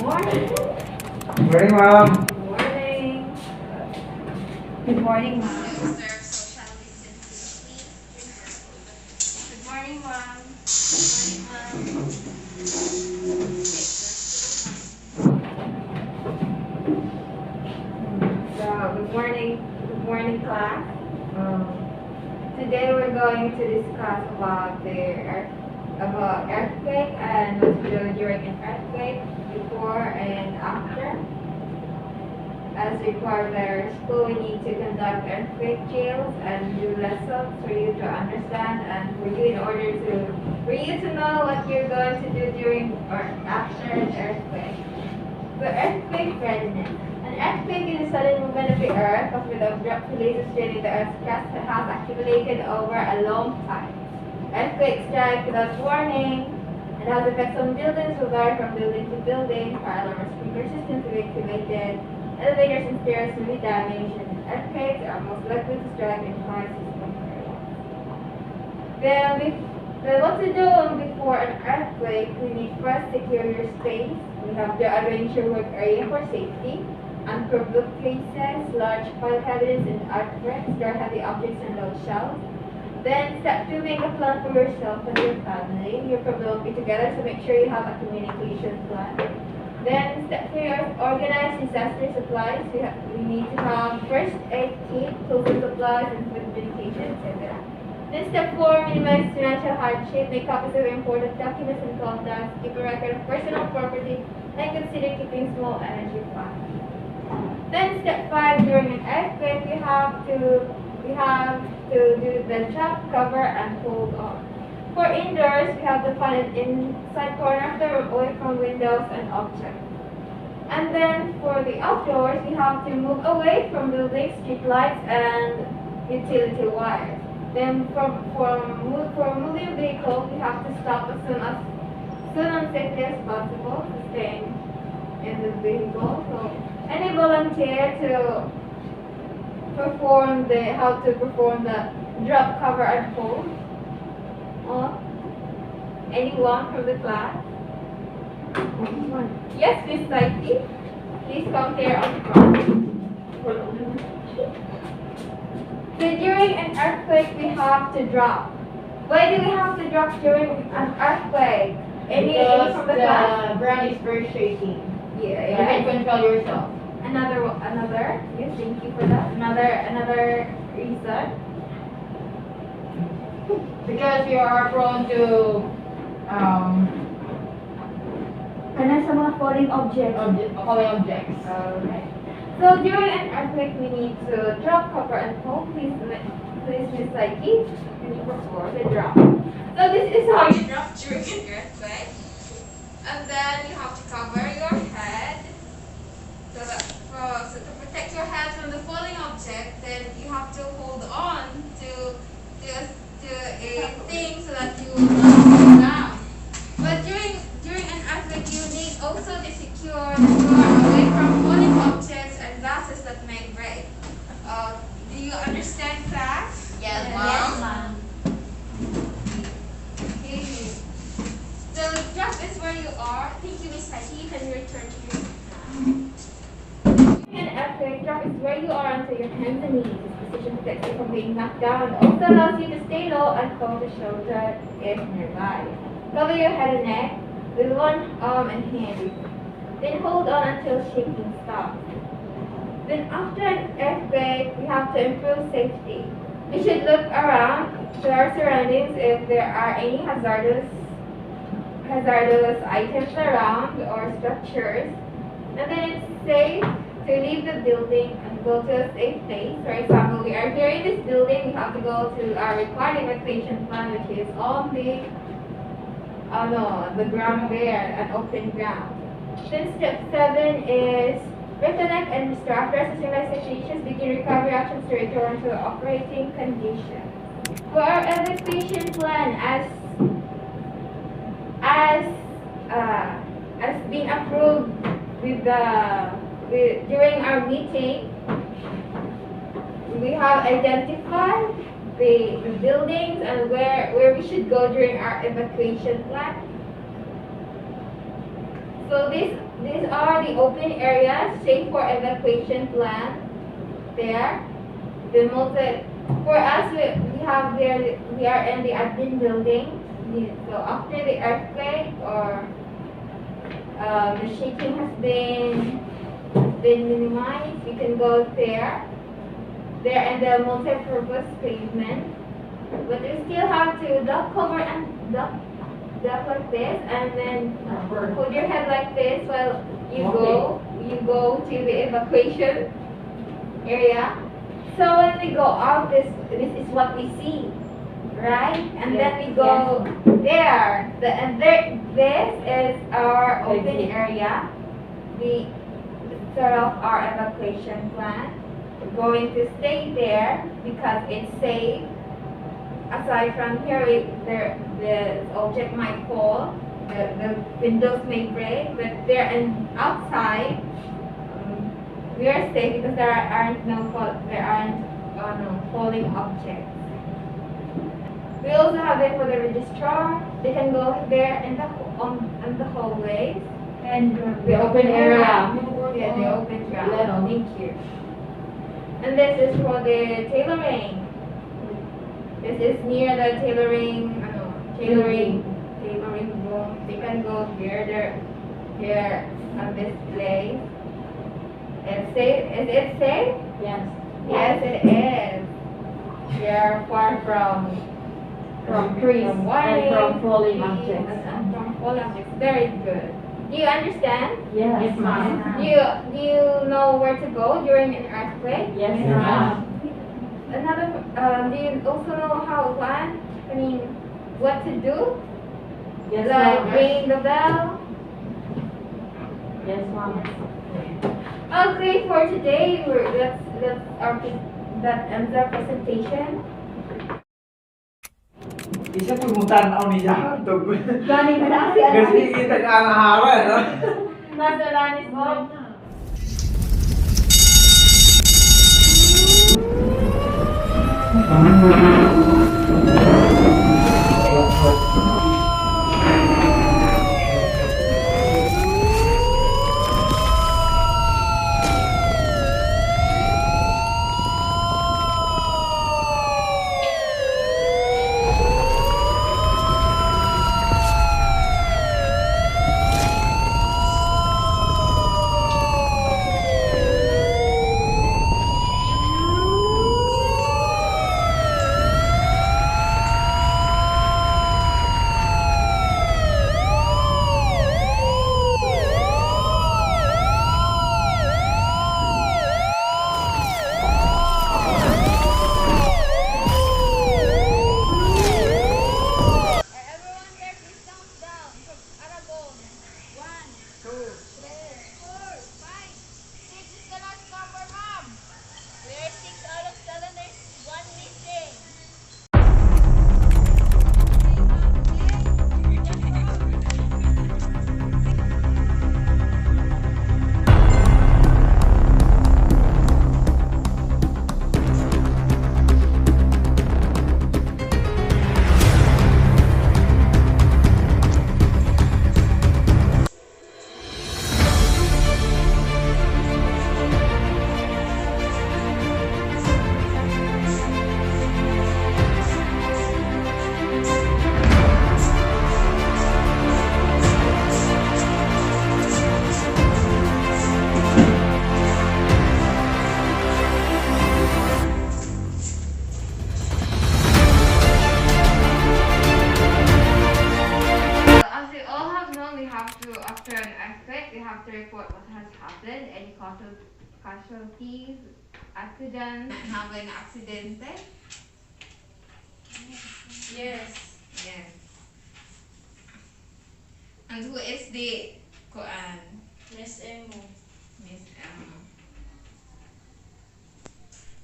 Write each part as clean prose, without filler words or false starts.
Morning. Morning, ma'am. Morning. Good morning, ma'am. Observe social distancing, please. Good morning, ma'am. Good morning, ma'am. So, good morning, class. Today we're going to discuss about earthquake and what to do during an earthquake, before and after. As required by our school, we need to conduct earthquake drills and do lessons for you to understand and for you to know what you're going to do during or after an earthquake. The earthquake readiness. An earthquake is a sudden movement of the earth caused by the abrupt release of strain in the earth's crust that has accumulated over a long time. Earthquakes strike without warning and has effects on buildings will vary from building to building. Fire alarm or sprinkler systems will be activated. Elevators and stairs will be damaged, and earthquakes are most likely to strike in high system areas. Then what to do before an earthquake? We need first secure your space. We have to arrange your work area for safety. Anchor bookcases, large file cabinets and artworks, store heavy objects and low shelves. Then step 2, make a plan for yourself and your family. Your family will be together, so make sure you have a communication plan. Then step 3 is organize disaster supplies. We need to have first aid kit, tools and supplies, and food medication, etc. Then step 4, minimize financial hardship. Make copies of important documents and contacts. Keep a record of personal property, and consider keeping small energy funds. Then step 5, during an earthquake, we have to do the drop, cover, and hold on. For indoors, we have to find an inside corner of the room away from windows and objects. And then for the outdoors, we have to move away from buildings, street lights, and utility wires. Then for moving vehicles, we have to stop as soon and safely as possible to stay in the vehicle. So any volunteer to perform how to perform the drop, cover, and hold? Anyone from the class? Yes, Miss Saiti. Please come here on front. So during an earthquake, we have to drop. Why do we have to drop during an earthquake? Any from the class? The ground is very shaky. Yeah, You can control yourself. Another. Yes, thank you for that. Another reason. Because you are prone to Sa mga falling objects. falling objects. Okay. So during an earthquake, we need to drop, cover, and hold. Please, Miss Saiki, can you perform the drop? So this is how you drop during an earthquake. And then you have to cover your head. So to protect your head from the falling object, then you have to hold on to a thing so that you will not fall down. But during an earthquake, you need also to secure the door away from falling objects and glasses that may break. Do you understand, class? Yes, Yes, ma'am. Okay. So drop is where you are. Thank you, Miss Hattie. You can return to your an earthquake, drop is where you are until your hands and knees. This position protects you from being knocked down and also allows you to stay low and hold the shoulder if nearby. Cover your head and neck with one arm and hand. Then hold on until shaking stops. Then after an earthquake, we have to improve safety. We should look around to our surroundings if there are any hazardous items around or structures. And then it's safe to leave the building and go to a safe place. For example, we are here in this building, we have to go to our required evacuation plan, which is on the ground there, an open ground. Then step 7 is reconnect and restore. After assessing life situations, begin recovery actions to return to operating condition. For our evacuation plan, as being approved during our meeting, we have identified the buildings and where we should go during our evacuation plan. So these are the open areas, safe for evacuation plan. There, the multi. For us, we have there. We are in the admin building. So after the earthquake or the shaking has been minimized, you can go there. There in the multi-purpose pavement. But you still have to duck cover and duck like this, and then hold your head like this while you go to the evacuation area. So when we go out, this is what we see, right? And then we go there. This is our open area. The sort of our evacuation plan. We're going to stay there because it's safe. Aside from here, the object might fall, the windows may break, but there and outside, we are safe because there aren't no falling objects. We also have it for the registrar. They can go there in the hallways And the open area. Yeah, Yeah, the open ground. Level. Thank you. And this is for the tailoring. This is near the tailoring room. You can go here on this place. It's safe. Is it safe? Yes. Yes, it is. We are far from trees from warnings, and from falling trees, objects. and from falling objects. Very good. Do you understand? Yes, ma'am. Do you know where to go during an earthquake? Yes, ma'am. Do you also know what to do? Yes, Like ma'am. ringing the bell? Yes, ma'am. Okay, for today, that ends our presentation. Isa pumunta na ako ni Jahatog. Gani na lang si Kasi kita ka nahara, no? Nasa Lanis mo. After an earthquake, we have to report what has happened, any casualties, accidents, having accidente. Yes. Yes. And who is the Miss Emo. Miss Emma?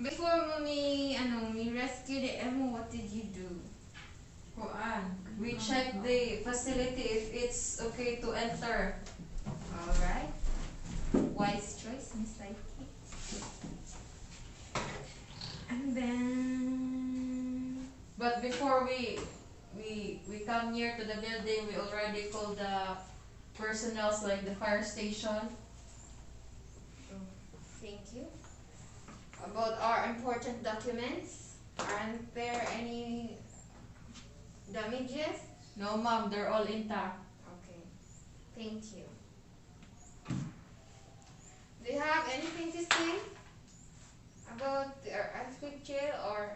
Before me rescue the Emma, what did you do? We check the facility if it's okay to enter. Alright. Wise choice, Miss Saiki. And then But before we come near to the building, we already called the personnels like the fire station. Thank you. About our important documents, aren't there any damages? No, ma'am, they're all intact. Okay, thank you. Do you have anything to say about the earthquake drill or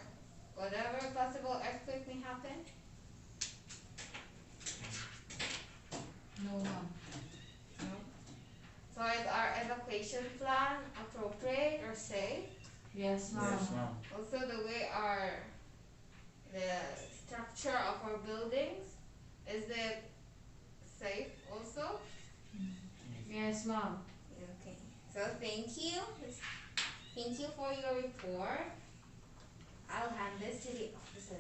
whatever possible earthquake may happen? No, ma'am. No. So is our evacuation plan appropriate or safe? Yes, ma'am. Yes, ma'am. Also the way the structure of our buildings, is it safe also? Yes, ma'am. Okay, so thank you. Thank you for your report. I'll hand this to the officer.